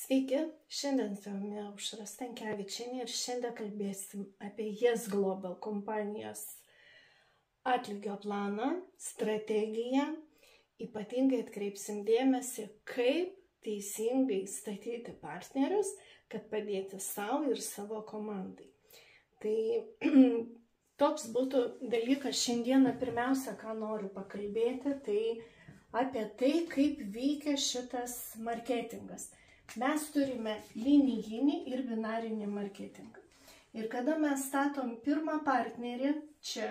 Sveiki, šiandien su jumis Aušra Stankevičienė ir šiandien kalbėsim apie Yes Global kompanijos atlygio planą, strategiją. Ypatingai atkreipsim dėmesį, kaip teisingai statyti partnerius, kad padėti savo ir savo komandai. Tai toks būtų dalykas šiandieną pirmiausia, ką noriu pakalbėti, tai apie tai, kaip veikia šitas marketingas. Mes turime linijinį ir binarinį marketingą. Ir kada mes statom pirmą partnerį čia,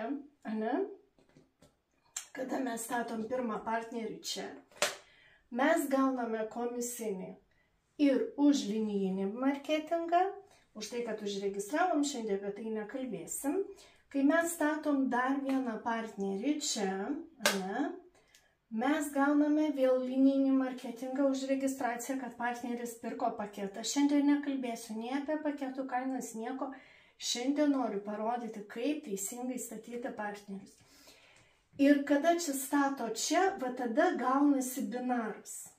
mes gauname komisinį ir už linijinį marketingą, už tai, kad užregistravom, šiandien apie tai nekalbėsim. Kai mes statom dar vieną partnerį čia, mes gauname vėl linijinį marketingą už registraciją, kad partneris pirko paketą. Šiandien nekalbėsiu nei apie paketų kainas, nieko. Šiandien noriu parodyti, kaip teisingai statyti partnerius. Ir kada čia stato čia, va tada gaunasi binaras.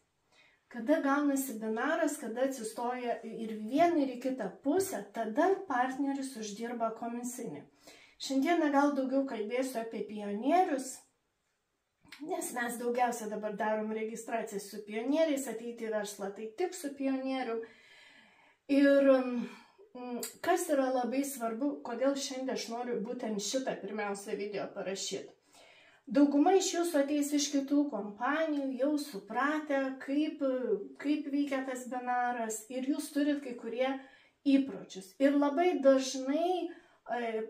Kada gaunasi binaras, kada atsistoja ir vieną ir į kitą pusę, tada partneris uždirba komisinį. Šiandieną gal daugiau kalbėsiu apie pionierius, nes mes daugiausia dabar darom registraciją su pionieriais, ateiti į verslą tai tik su pionieriu. Ir kas yra labai svarbu, kodėl šiandien aš noriu būtent šitą pirmiausia video parašyti. Dauguma iš jūsų ateis iš kitų kompanijų, jau supratę, kaip veikia tas binaras ir jūs turit kai kurie įpročius. Ir labai dažnai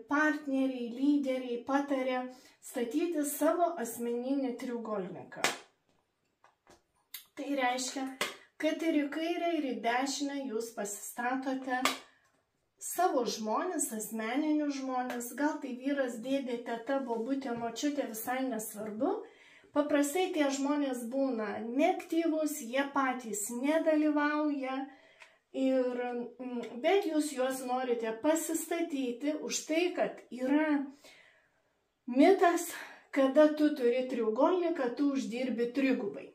partneriai, lyderiai patarė statyti savo asmeninį triugolniką. Tai reiškia, kad ir į kairę, ir į dešinę jūs pasistatote savo žmonės, asmeninius žmonės, gal tai vyras, dėdė, teta, bobutė, močiutė, visai nesvarbu. Paprastai tie žmonės būna neaktyvūs, jie patys nedalyvauja. Bet jūs juos norite pasistatyti už tai, kad yra mitas, kada tu turi triugolniką, tu uždirbi trigubai.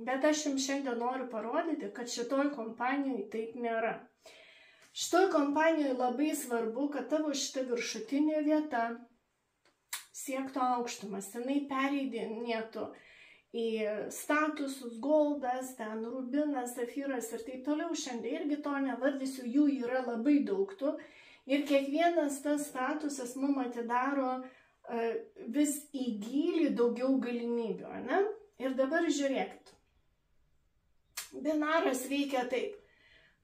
Bet aš jums šiandien noriu parodyti, kad šitoj kompanijoje taip nėra. Šitoj kompanijoje labai svarbu, kad tavo šita viršutinė vieta siektų aukštumas, jinai pereidinėtų į statusus, goldas, ten rubinas, zafyras ir taip toliau. Šiandien irgi to nevardysiu, jų yra labai daug tų. Ir kiekvienas tas statusas mums atidaro vis į gilį daugiau galimybių. Ir dabar žiūrėkit. Binaras veikia taip.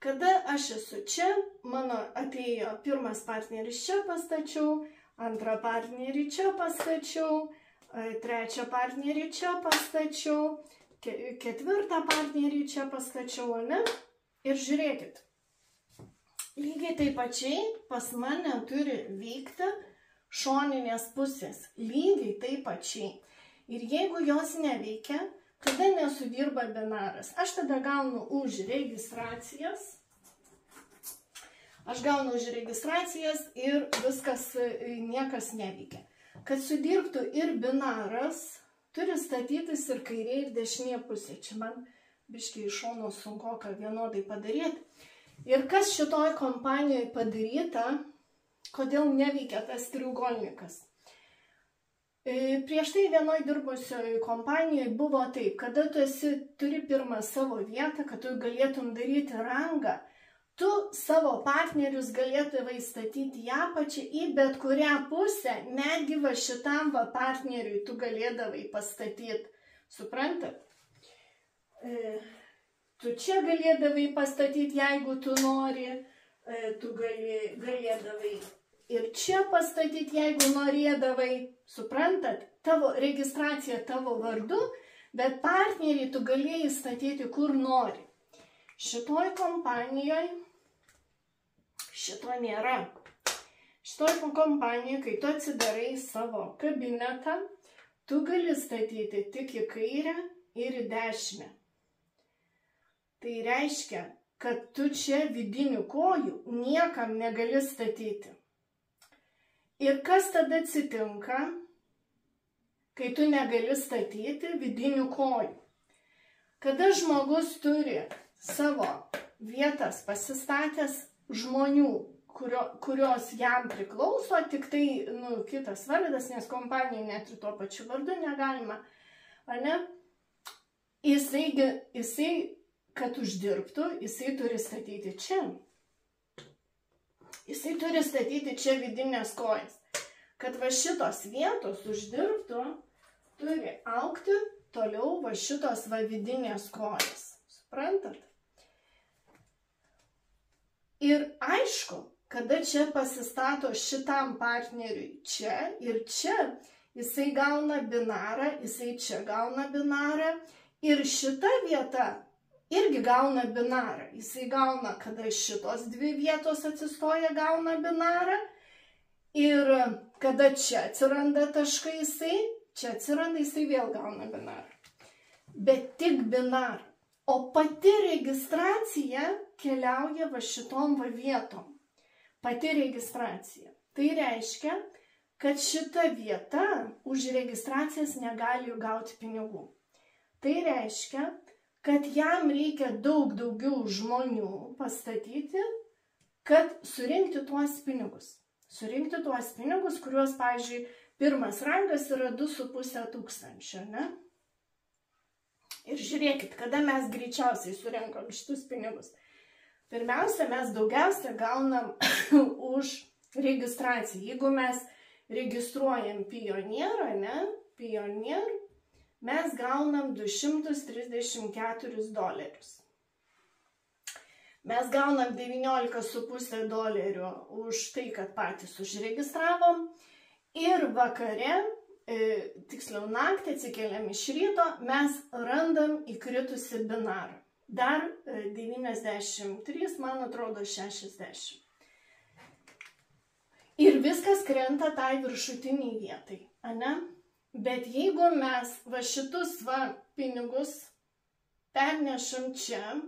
Kada aš esu čia, mano atėjo pirmas partneris čia pastačiau, antrą partnerį čia pastačiau, trečią partnerį čia pastačiau, ketvirtą partnerį čia pastačiau, Ir žiūrėkit, lygiai taip pačiai pas mane turi vykti šoninės pusės, lygiai taip pačiai. Ir jeigu jos neveikia, tada nesudirba binaras. Aš tada gaunu už registracijas. Ir viskas, niekas neveikia. Kad sudirbtų ir binaras, turi statytis ir kairė, ir dešinė pusė. Čia man biškiai iš šono sunkoka vienodai padaryti. Ir kas šitoj kompanijoje padaryta, kodėl neveikia tas triugolnikas? Prieš tai vienoj dirbusioje kompanijoje buvo taip, kada tu turi pirmą savo vietą, kad tu galėtum daryti rangą, tu savo partnerius galėtumai statyti į apačią į bet kurią pusę, netgi va šitam va partneriui tu galėdavai pastatyti. Suprantat? Tu čia galėdavai pastatyti, jeigu tu nori, tu galėdavai ir čia pastatyti, jeigu norėdavai. Suprantat? Tavo registracija tavo vardu, bet partnerį tu galėjai statyti kur nori. Šitoj kompanijoje šito nėra. Šitoj kompanijoje, kai tu atsidarai savo kabinetą, tu gali statyti tik į kairę ir į dešinę. Tai reiškia, kad tu čia vidinių kojų niekam negali statyti. Ir kas tada atsitinka, kai tu negali statyti vidinių kojų? Kada žmogus turi savo vietas pasistatęs žmonių, kurios jam priklauso, tik tai, kitas vardas, nes kompanijai net ir tuo pačiu vardu negalima, ane? Jisai, kad uždirbtų, jisai turi statyti čia. Jisai turi statyti čia vidinės kojas. Kad va šitos vietos uždirbtų, turi augti toliau va šitos va vidinės kojas. Suprantat? Ir aišku, kada čia pasistato šitam partneriui čia ir čia, jisai gauna binarą, jisai čia gauna binarą ir šita vieta irgi gauna binarą. Jisai gauna, kada šitos dvi vietos atsistoja, gauna binarą ir kada čia atsiranda taškai jisai, čia atsiranda jisai vėl gauna binarą. Bet tik binarą. O pati registracija keliauja va šitom va vietom. Pati registracija. Tai reiškia, kad šita vieta už registracijas negali gauti pinigų. Tai reiškia, kad jam reikia daugiau žmonių pastatyti, kad surinkti tuos pinigus. Surinkti tuos pinigus, kuriuos, pavyzdžiui, pirmas rangas yra 2,5 tūkstančio, ne? Ir žiūrėkit, kada mes greičiausiai surenkam šitus pinigus. Pirmiausia, mes daugiausia gaunam už registraciją. Jeigu mes registruojam pionierą, ne? Pionier, mes gaunam $234. Mes gaunam $19,5 už tai, kad patys užregistravom. Ir vakare, tiksliau naktį, atsikeliam iš ryto, mes randam įkritusi binarą. Dar 93, man atrodo 60. Ir viskas krenta tai viršutiniai vietai, ane? Bet jeigu mes va šitus va pinigus pernešam čia,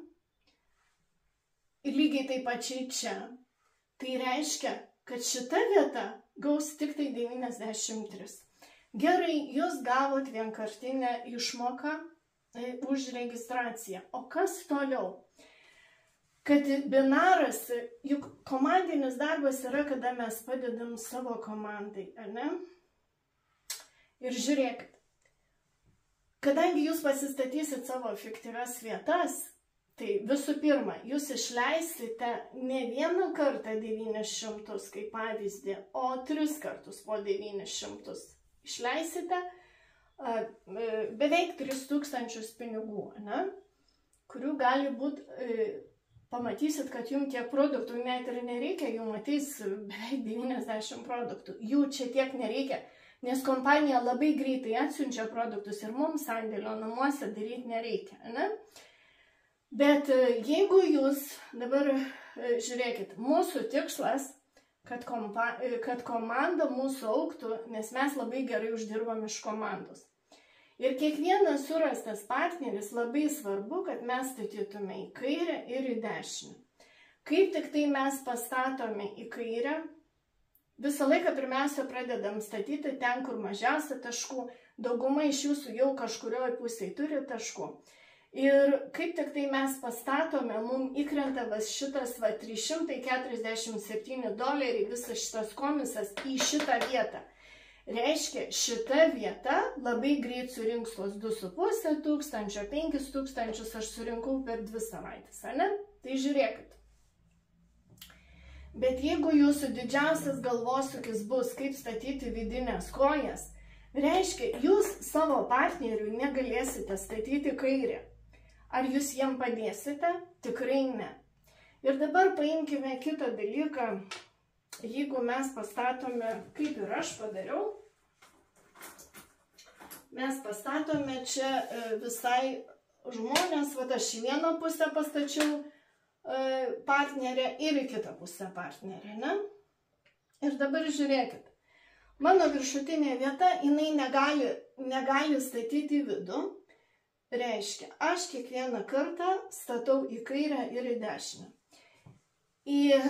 ir lygiai taip pačiai čia, tai reiškia, kad šita vieta gaus tik tai 93. Gerai, jūs gavot vienkartinę išmoką už registraciją. O kas toliau? Kad binaras, juk komandinis darbas yra, kada mes padedam savo komandai, ane? Ir žiūrėkit, kadangi jūs pasistatysit savo fiktyvias vietas, tai visų pirma, jūs išleisite ne vieną kartą 900 kaip pavyzdį, o 3 kartus po 900. Išleisite beveik 3000 pinigų, ne? Kurių gali būti, pamatysit, kad jums tiek produktų net ir nereikia, jums ateis beveik 90 produktų. Jų čia tiek nereikia, nes kompanija labai greitai atsiunčia produktus ir mums sandėlio namuose daryti nereikia, ne? Bet jeigu jūs, dabar žiūrėkit, mūsų tikslas, kad komanda mūsų augtų, nes mes labai gerai uždirbam iš komandos. Ir kiekvienas surastas partneris labai svarbu, kad mes statytume į kairę ir į dešinę. Kaip tik tai mes pastatome į kairę, visą laiką pirmiausia pradedam statyti ten, kur mažiausia taškų, dauguma iš jūsų jau kažkurioje pusėje turi taškų. Ir kaip tik tai mes pastatome, mums įkrenta šitas $347, visas šitas komisas į šitą vietą. Reiškia, šita vieta labai greit surinks tos 2,5 tūkstančio, 5 tūkstančius aš surinkau per 2 savaitės, ane? Tai žiūrėkit. Bet jeigu jūsų didžiausias galvosūkis bus, kaip statyti vidinės kojas, reiškia, jūs savo partneriui negalėsite statyti kairę. Ar jūs jiem padėsite? Tikrai ne. Ir dabar paimkime kitą dalyką. Jeigu mes pastatome, kaip ir aš padariau, mes pastatome čia visai žmonės, va aš į vieną pusę pastačiau partnerę ir į kitą pusę partnerę, ne? Ir dabar žiūrėkit. Mano viršutinė vieta, jinai negali statyti į vidų. Reiškia, aš kiekvieną kartą statau į kairę ir į dešinę. Į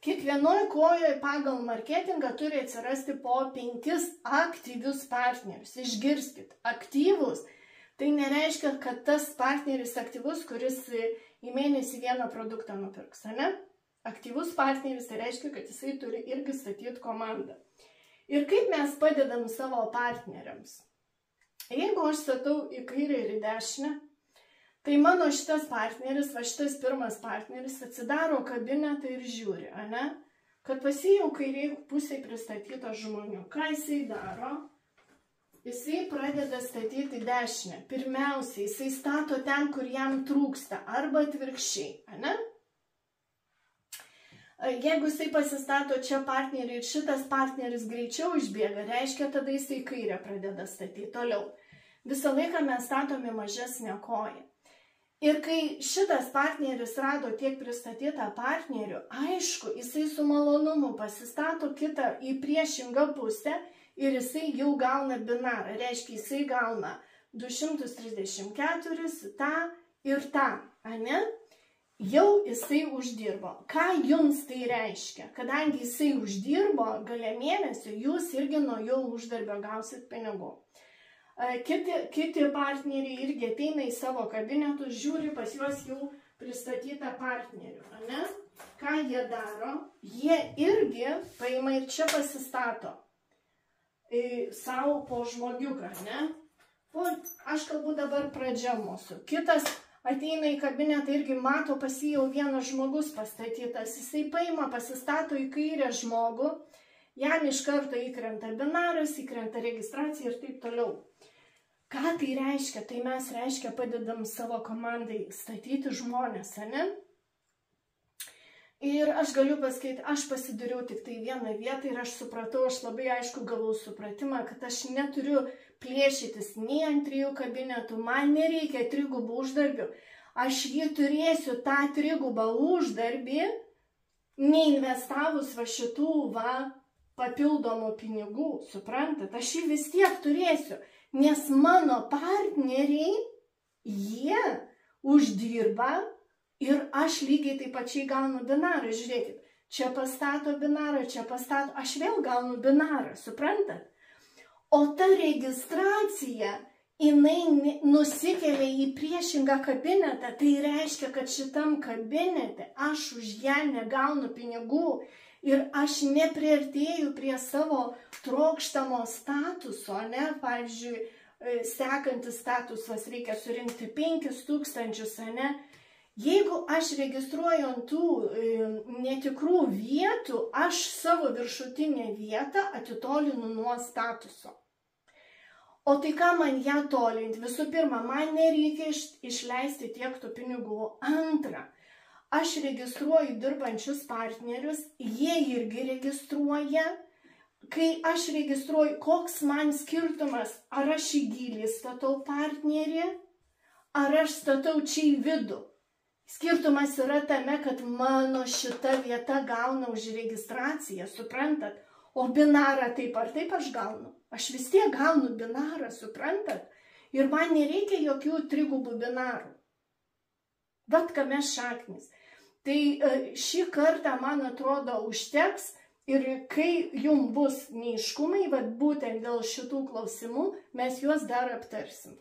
kiekvienoje kojoje pagal marketingą turi atsirasti po 5 aktyvius partnerius. Išgirskit, aktyvus. Tai nereiškia, kad tas partneris aktyvus, kuris į mėnesį vieną produktą nupirks, ne? Aktyvus partneris tai reiškia, kad jisai turi irgi statyti komandą. Ir kaip mes padedam savo partneriams? Jeigu aš statau į kairę ir į dešinę, tai mano šitas partneris, va šitas pirmas partneris atsidaro kabinetą ir žiūri, ne? Kad pas jį jau kairiai pusėje pristatyta žmonių. Ką jisai daro? Jisai pradeda statyti dešinę. Pirmiausiai, jisai stato ten, kur jam trūksta, arba atvirkščiai, ne? Jeigu jisai pasistato čia partnerį ir šitas partneris greičiau išbėga, reiškia, tada jisai kairę pradeda statyti toliau. Visą laiką mes statome mažesnę koją. Ir kai šitas partneris rado tiek pristatytą partnerių, aišku, jisai su malonumu pasistato kitą į priešingą pusę ir jisai jau gauna binarą. Reiškia, jisai gauna 234, tą ir tą, ne? Jau jisai uždirbo. Ką jums tai reiškia? Kadangi jisai uždirbo gale mėnesio, jūs irgi nuo jo uždarbio gausit pinigų. Kiti partneriai irgi ateina į savo kabinetus, žiūri pas juos jau pristatytą partnerių, ne? Ką jie daro? Jie irgi paima ir čia pasistato savo po žmogiuką, ne? Aš kalbu dabar pradžia mūsų. Kitas ateina į kabinetą irgi mato pas jį jau vienas žmogus pastatytas. Jisai paima, pasistato į kairę žmogų, jam iš karto įkrenta binaras, įkrenta registracija ir taip toliau. Ką tai reiškia? Tai mes reiškia padedam savo komandai statyti žmonės, ne? Ir aš galiu pasakyti, aš pasidariau tik tai vieną vietą ir aš supratau, aš labai aišku gavau supratimą, kad aš neturiu plėšytis nei ant 3 kabinetų, man nereikia 3 uždarbių. Aš jį turėsiu tą 3 uždarbį, neinvestavus va šitų papildomų pinigų, suprantat? Aš jį vis tiek turėsiu. Nes mano partneriai, jie uždirba ir aš lygiai taip pačiai gaunu binarą. Žiūrėkit, čia pastato binarą, čia pastato, aš vėl gaunu binarą, suprantat? O ta registracija, jinai nusikelia į priešingą kabinetą, tai reiškia, kad šitam kabinete aš už ją negaunu pinigų. Ir aš nepriartėju prie savo trokštamo statuso, ne? Pavyzdžiui, sekantis statusas reikia surinkti 5000, ne? Jeigu aš registruoju ant tų netikrų vietų, aš savo viršutinę vietą atitolinu nuo statuso. O tai ką man ją tolinti? Visų pirma, man nereikia išleisti tiek tų pinigų. Antra, aš registruoju dirbančius partnerius, jie irgi registruoja. Kai aš registruoju, koks man skirtumas, ar aš į gylį statau partnerį, ar aš statau čia į vidų. Skirtumas yra tame, kad mano šita vieta gauna už registraciją, suprantat? O binarą taip ar taip aš gaunu. Aš vis tiek gaunu binarą, suprantat? Ir man nereikia jokių 3 binarų. Vat kame šaknis. Tai šį kartą, man atrodo, užteks ir kai jums bus neaiškumai, vat būtent dėl šitų klausimų, mes juos dar aptarsim.